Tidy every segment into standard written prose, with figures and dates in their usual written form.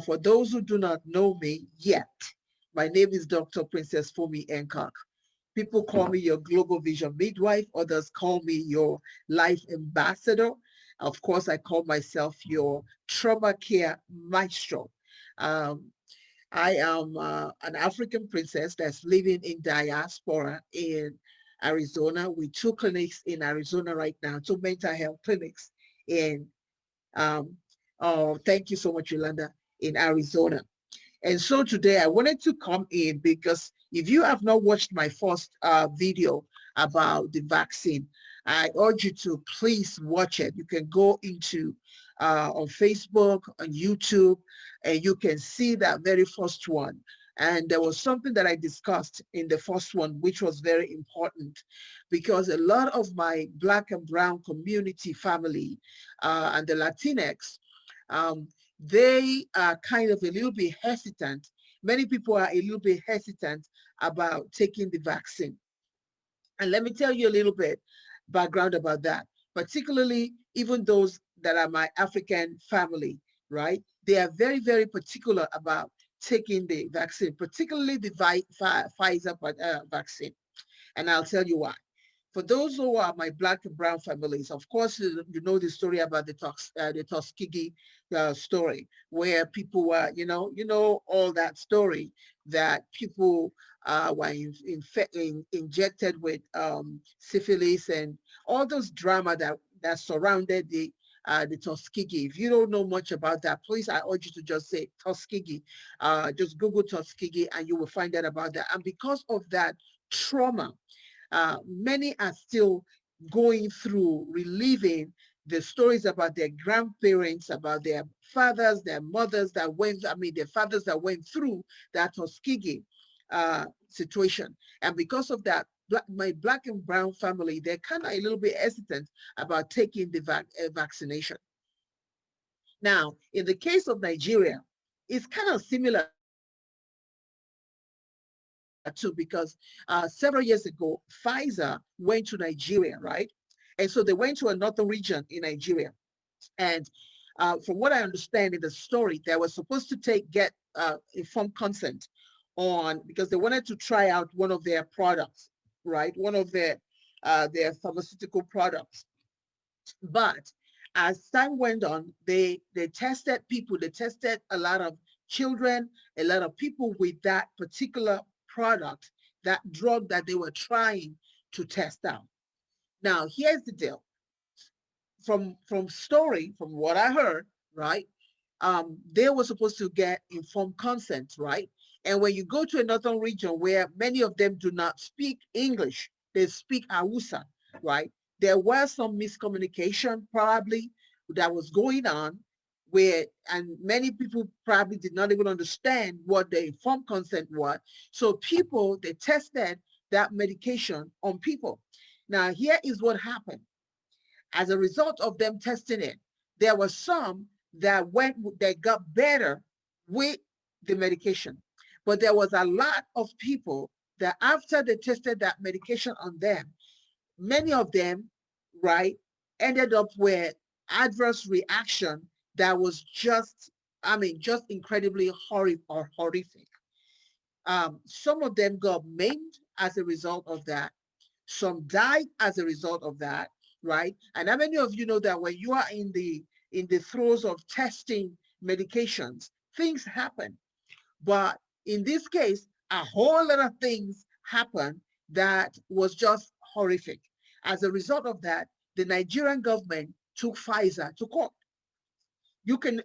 For those who do not know me yet, my name is Dr. Princess Fumi Nkok. People call me your Global Vision Midwife. Others call me your Life Ambassador. Of course, I call myself your Trauma Care Maestro. Um, I am an African princess that's living in diaspora in Arizona with two clinics in Arizona right now, two mental health clinics in, um, oh, thank you so much, Yolanda, in Arizona. And so today I wanted to come in because if you have not watched my first video about the vaccine, I urge you to please watch it. You can go into on Facebook, on YouTube, and you can see that very first one. And there was something that I discussed in the first one, which was very important because a lot of my Black and Brown community family and the Latinx, um, they are kind of a little bit hesitant. Many people are a little bit hesitant about taking the vaccine. And let me tell you a little bit background about that, particularly even those that are my African family, right? They are very, very particular about taking the vaccine, particularly the Pfizer vaccine. And I'll tell you why. For those who are my Black and Brown families, of course, you know the story about the Tuskegee story, where people were, all that story that people were injected with syphilis and all those drama that surrounded the Tuskegee. If you don't know much about that, please, I urge you to just say Tuskegee. Just Google Tuskegee and you will find out about that. And because of that trauma, many are still going through reliving the stories about their grandparents, about their fathers, their mothers their fathers that went through that Tuskegee situation. And because of that, my Black and Brown family, they're kind of a little bit hesitant about taking the vaccination. Now, in the case of Nigeria, it's kind of similar too, because several years ago, Pfizer went to Nigeria, right? And so they went to another region in Nigeria. And from what I understand in the story, they were supposed to get informed consent on, because they wanted to try out one of their products, right? One of their pharmaceutical products. But as time went on, they tested people, they tested a lot of children, a lot of people with that particular product, that drug that they were trying to test out. Now, here's the deal. From what I heard, right? They were supposed to get informed consent, right? And when you go to another region where many of them do not speak English, they speak Hausa, right? There was some miscommunication probably that was going on and many people probably did not even understand what the informed consent was. So people, they tested that medication on people. Now, here is what happened. As a result of them testing it, there were some that got better with the medication. But there was a lot of people that after they tested that medication on them, many of them, right, ended up with adverse reaction that was just incredibly horrific. Some of them got maimed as a result of that. Some died as a result of that, right? And how many of you know that when you are in the throes of testing medications, things happen. But in this case, a whole lot of things happened that was just horrific. As a result of that, the Nigerian government took Pfizer to court. You can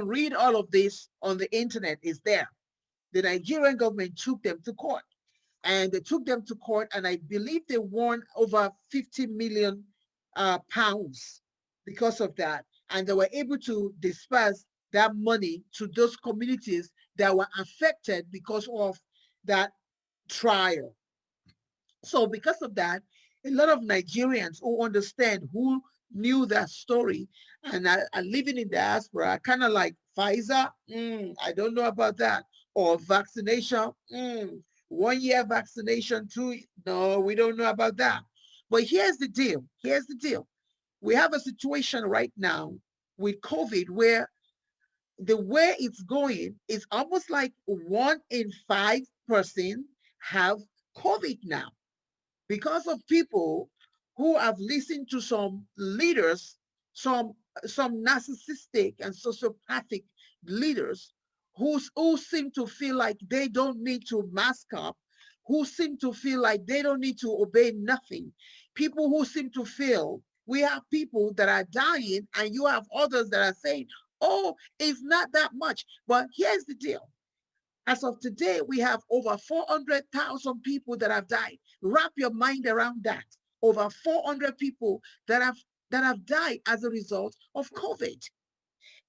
read all of this on the internet. It's there. The Nigerian government took them to court. And they took them to court, and I believe they won over 50 million pounds because of that. And they were able to disperse that money to those communities that were affected because of that trial. So because of that, a lot of Nigerians who understand, who knew that story and are living in diaspora are kind of like, Pfizer, I don't know about that. Or vaccination, 1 year vaccination, no, we don't know about that. But here's the deal. We have a situation right now with COVID where the way it's going, it's almost like 1 in 5 person have COVID now because of people who have listened to some leaders, some some narcissistic and sociopathic leaders who seem to feel like they don't need to mask up, who seem to feel like they don't need to obey nothing. People who seem to feel we have people that are dying and you have others that are saying, oh, it's not that much. But here's the deal. As of today, we have over 400,000 people that have died. Wrap your mind around that. Over 400 people that have died as a result of COVID.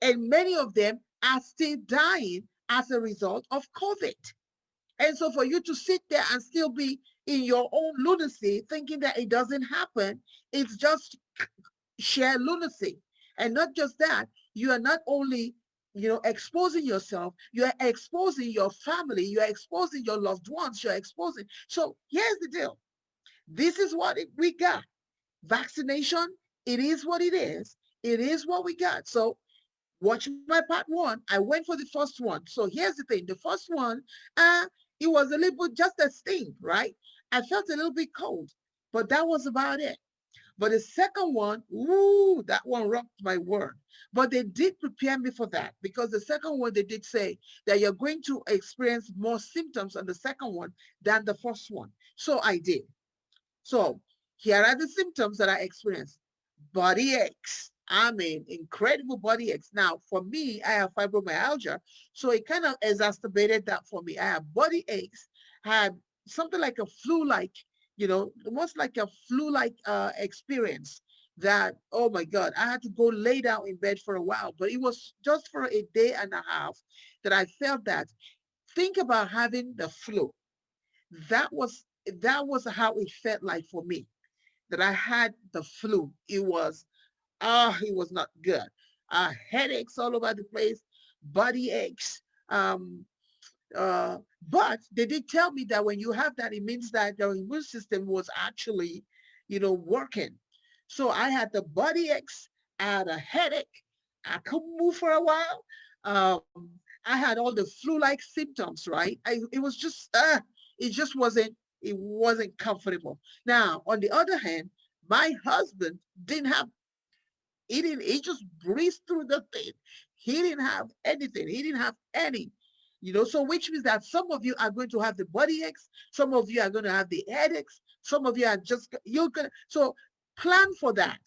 And many of them are still dying as a result of COVID. And so for you to sit there and still be in your own lunacy, thinking that it doesn't happen, it's just sheer lunacy. And not just that, you are not only exposing yourself, you are exposing your family, you are exposing your loved ones, you're exposing. So here's the deal. This is what we got. Vaccination, it is what it is. It is what we got. So watch my part one. I went for the first one. So here's the thing. The first one, it was a little bit just a sting, right? I felt a little bit cold, but that was about it. But the second one, ooh, that one rocked my world. But they did prepare me for that because the second one, they did say that you're going to experience more symptoms on the second one than the first one. So I did. So here are the symptoms that I experienced. Body aches. I mean, incredible body aches. Now, for me, I have fibromyalgia. So it kind of exacerbated that for me. I have body aches, had something like a flu-like, almost like a flu-like experience that, oh my God, I had to go lay down in bed for a while. But it was just for a day and a half that I felt that. Think about having the flu. That was how it felt like for me, that I had the flu. It was not good. Headaches all over the place, body aches. Um, but they did tell me that when you have that, it means that your immune system was actually, working. So I had the body aches, I had a headache, I couldn't move for a while. I had all the flu-like symptoms, right? It just wasn't comfortable. Now, on the other hand, my husband didn't have he just breezed through the thing. He didn't have anything. He didn't have any. So which means that some of you are going to have the body aches, some of you are going to have the headaches, some of you are just you're gonna so plan for that.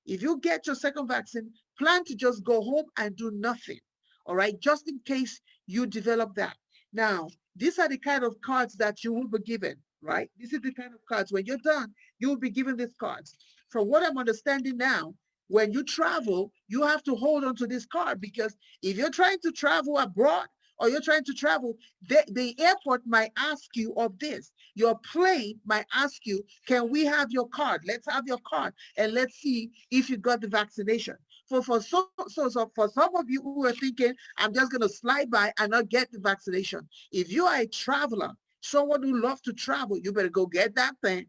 If you get your second vaccine, plan to just go home and do nothing. All right, just in case you develop that. Now, these are the kind of cards that you will be given, right? This is the kind of cards when you're done, you will be given these cards. From what I'm understanding now, when you travel, you have to hold on to this card because if you're trying to travel abroad or you're trying to travel, the airport might ask you of this. Your plane might ask you, can we have your card? Let's have your card and let's see if you got the vaccination. For some of you who are thinking, I'm just going to slide by and not get the vaccination. If you are a traveler, someone who loves to travel, you better go get that thing,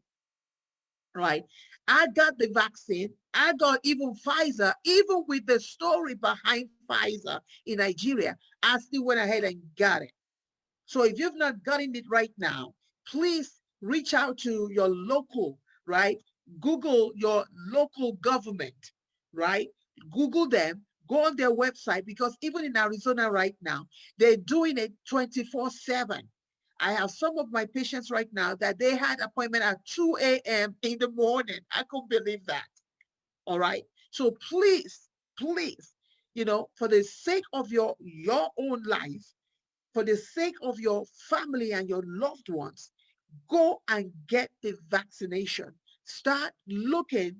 right? I got the vaccine. I got even Pfizer, even with the story behind Pfizer in Nigeria, I still went ahead and got it. So if you've not gotten it right now, please reach out to your local, right? Google your local government, right? Google them, go on their website because even in Arizona right now, they're doing it 24/7. I have some of my patients right now that they had appointment at 2 a.m. in the morning. I couldn't believe that. All right. So please, for the sake of your own life, for the sake of your family and your loved ones, go and get the vaccination. Start looking,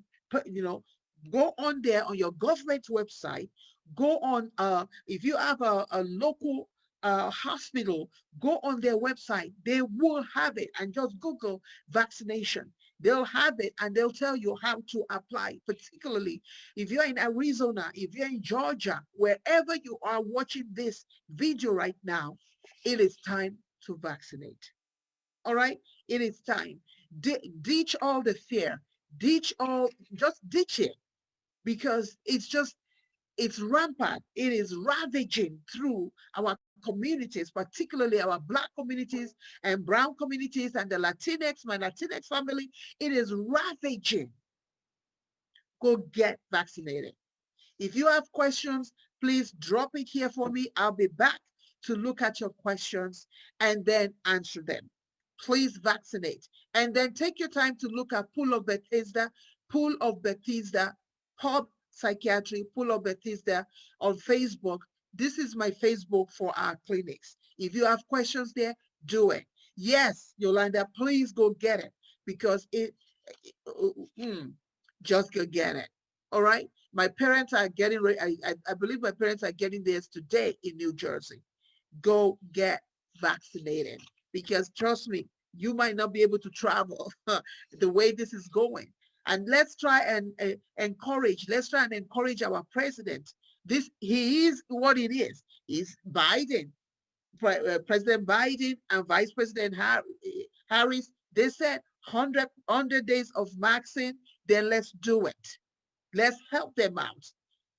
go on there on your government website. Go on, if you have a local hospital, go on their website. They will have it and just Google vaccination. They'll have it and they'll tell you how to apply, particularly if you're in Arizona, if you're in Georgia, wherever you are watching this video right now, it is time to vaccinate. All right, it is time. Ditch all the fear. Just ditch it because It's rampant. It is ravaging through our communities, particularly our Black communities and brown communities and the Latinx, my Latinx family. It is ravaging. Go get vaccinated. If you have questions, please drop it here for me. I'll be back to look at your questions and then answer them. Please vaccinate. And then take your time to look at Pool of Bethesda, Pub Psychiatry, Pool of Bethesda on Facebook. This is my Facebook for our clinics. If you have questions there, do it. Yes, Yolanda, please go get it because mm, just go get it. All right. My parents are getting ready. I believe my parents are getting theirs today in New Jersey. Go get vaccinated because trust me, you might not be able to travel the way this is going. And let's try and let's try and encourage our president. He is what it is. He's Biden, President Biden and Vice President Harris. They said 100 days of vaccine, then let's do it. Let's help them out.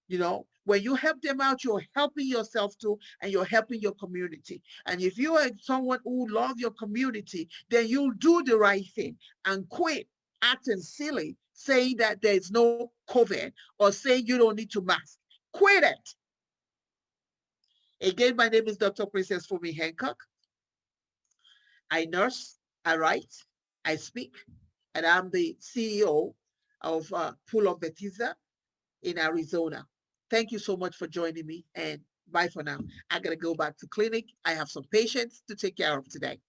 You know, when you help them out, you're helping yourself too, and you're helping your community. And if you are someone who love your community, then you'll do the right thing and quit acting silly, saying that there's no COVID or saying you don't need to mask. Quit it. Again, my name is Dr. Princess Fumi Hancock. I nurse, I write, I speak, and I'm the CEO of Pool of Bethesda in Arizona. Thank you so much for joining me, and bye for now. I got to go back to clinic. I have some patients to take care of today.